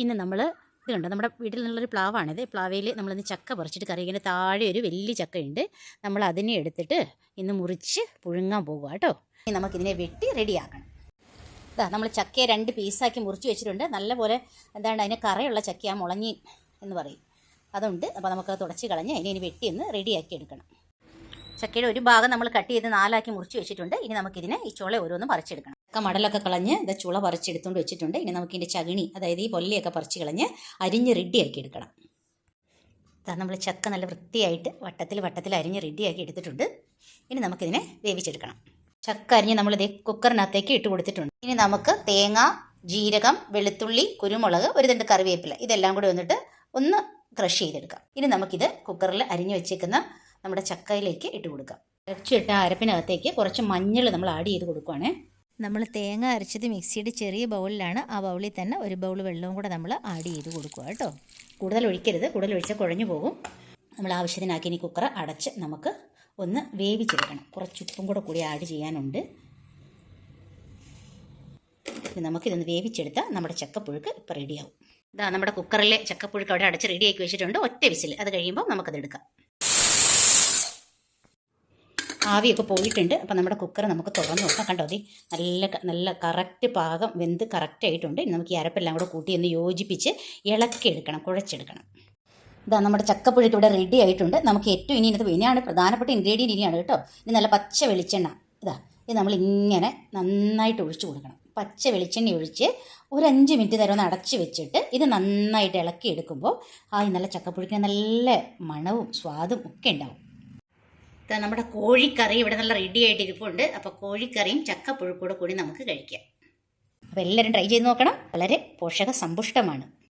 ഇന്ന് നമ്മൾ ഇത് കണ്ടോ, നമ്മുടെ വീട്ടിൽ നിന്നുള്ളൊരു പ്ലാവാണിത്. പ്ലാവയിൽ നമ്മളിന്ന് ചക്ക പറിച്ചിട്ട് കറി ഇങ്ങനെ താഴെ ഒരു വലിയ ചക്കയുണ്ട്. നമ്മൾ അതിനെ എടുത്തിട്ട് ഇന്ന് മുറിച്ച് പുഴുങ്ങാൻ പോകുക കേട്ടോ. ഇനി നമുക്കിതിനെ വെട്ടി റെഡിയാക്കണം. ഇതാ നമ്മൾ ചക്കയെ 2 പീസാക്കി മുറിച്ച് വെച്ചിട്ടുണ്ട്. നല്ലപോലെ എന്താണ് അതിന് കറയുള്ള ചക്കയാ, മുളഞ്ഞി എന്ന് പറയും. അതുണ്ട്. അപ്പോൾ നമുക്കത് തുടച്ച് കളഞ്ഞ് ഇനി വെട്ടി ഒന്ന് റെഡിയാക്കി എടുക്കണം. ചക്കയുടെ ഒരു ഭാഗം നമ്മൾ കട്ട് ചെയ്ത് 4 മുറിച്ച് വെച്ചിട്ടുണ്ട്. ഇനി നമുക്കിതിനെ ഈ ചുള ഓരോന്നും പറിച്ചെടുക്കണം. ചക്ക മടലൊക്കെ കളഞ്ഞ് ഇത് ചുള പറിച്ചെടുത്തുകൊണ്ട് വെച്ചിട്ടുണ്ട്. ഇനി നമുക്കിതിൻ്റെ ചകിണി, അതായത് ഈ പൊല്ലയൊക്കെ പറിച്ച് കളഞ്ഞ് അരിഞ്ഞ് റെഡിയാക്കി എടുക്കണം. നമ്മൾ ചക്ക നല്ല വൃത്തിയായിട്ട് വട്ടത്തിൽ അരിഞ്ഞ് റെഡിയാക്കി എടുത്തിട്ടുണ്ട്. ഇനി നമുക്കിതിനെ വേവിച്ചെടുക്കണം. ചക്ക അരിഞ്ഞ് നമ്മളിത് കുക്കറിനകത്തേക്ക് ഇട്ട് കൊടുത്തിട്ടുണ്ട്. ഇനി നമുക്ക് തേങ്ങ, ജീരകം, വെളുത്തുള്ളി, കുരുമുളക്, ഒരു തണ്ട് കറിവേപ്പില ഇതെല്ലാം കൂടി വന്നിട്ട് ഒന്ന് ക്രഷ് ചെയ്തെടുക്കാം. ഇനി നമുക്കിത് കുക്കറിൽ അരിഞ്ഞ് വെച്ചേക്കുന്ന നമ്മുടെ ചക്കയിലേക്ക് ഇട്ട് കൊടുക്കാം. അരച്ചിട്ട അരപ്പിനകത്തേക്ക് കുറച്ച് മഞ്ഞൾ നമ്മൾ ആഡ് ചെയ്ത് കൊടുക്കുവാണേ. നമ്മൾ തേങ്ങ അരച്ചത് മിക്സിയുടെ ചെറിയ ബൗളിലാണ്. ആ ബൗളിൽ തന്നെ ഒരു ബൗൾ വെള്ളവും കൂടെ നമ്മൾ ആഡ് ചെയ്ത് കൊടുക്കുക കേട്ടോ. കൂടുതൽ ഒഴിക്കരുത്, കൂടുതൽ ഒഴിച്ചാൽ കുഴഞ്ഞു പോകും. നമ്മൾ ആവശ്യത്തിനാക്കി ഇനി കുക്കർ അടച്ച് നമുക്ക് ഒന്ന് വേവിച്ചെടുക്കണം. കുറച്ച് ഉപ്പും കൂടി ആഡ് ചെയ്യാനുണ്ട്. നമുക്കിതൊന്ന് വേവിച്ചെടുത്താൽ നമ്മുടെ ചക്കപ്പുഴുക്ക് ഇപ്പോൾ റെഡിയാവും. ഇതാ നമ്മുടെ കുക്കറിലെ ചക്കപ്പുഴുക്ക് അവിടെ അടച്ച് റെഡിയാക്കി വെച്ചിട്ടുണ്ട്. ഒറ്റ വിസിൽ. അത് കഴിയുമ്പോൾ നമുക്കത് എടുക്കാം. ആവിയൊക്കെ പോയിട്ടുണ്ട്. അപ്പം നമ്മുടെ കുക്കർ നമുക്ക് തുറന്ന് നോക്കാം. കണ്ടോ, അതി നല്ല കറക്റ്റ് പാകം വെന്ത് കറക്റ്റായിട്ടുണ്ട്. ഇനി നമുക്ക് ഈ അരപ്പെല്ലാം കൂടെ കൂട്ടി ഒന്ന് യോജിപ്പിച്ച് ഇളക്കിയെടുക്കണം, കുഴച്ചെടുക്കണം. ഇതാ നമ്മുടെ ചക്കപ്പുഴുക്ക് ഇവിടെ റെഡി ആയിട്ടുണ്ട്. നമുക്ക് ഏറ്റവും ഇനിയാണ് പ്രധാനപ്പെട്ട ഇൻഗ്രീഡിയൻറ്റ് ഇനിയാണ് കേട്ടോ. ഇനി നല്ല പച്ച വെളിച്ചെണ്ണ ഇത് നമ്മൾ ഇങ്ങനെ നന്നായിട്ട് ഒഴിച്ചു കൊടുക്കണം. പച്ച വെളിച്ചെണ്ണ ഒഴിച്ച് ഒരു 5 മിനിറ്റ് നേരം ഒന്ന് അടച്ച് വെച്ചിട്ട് ഇത് നന്നായിട്ട് ഇളക്കിയെടുക്കുമ്പോൾ നല്ല ചക്കപ്പുഴുക്കിന് നല്ല മണവും സ്വാദും ഒക്കെ ഉണ്ടാവും. നമ്മുടെ കോഴിക്കറി ഇവിടെ നല്ല റെഡി ആയിട്ട് ഇരിപ്പുണ്ട്. അപ്പോൾ കോഴിക്കറിയും ചക്കപ്പുഴുക്കൂടെ കൂടി നമുക്ക് കഴിക്കാം. അപ്പോൾ എല്ലാവരും ട്രൈ ചെയ്ത് നോക്കണം. വളരെ പോഷക സമ്പുഷ്ടമാണ്.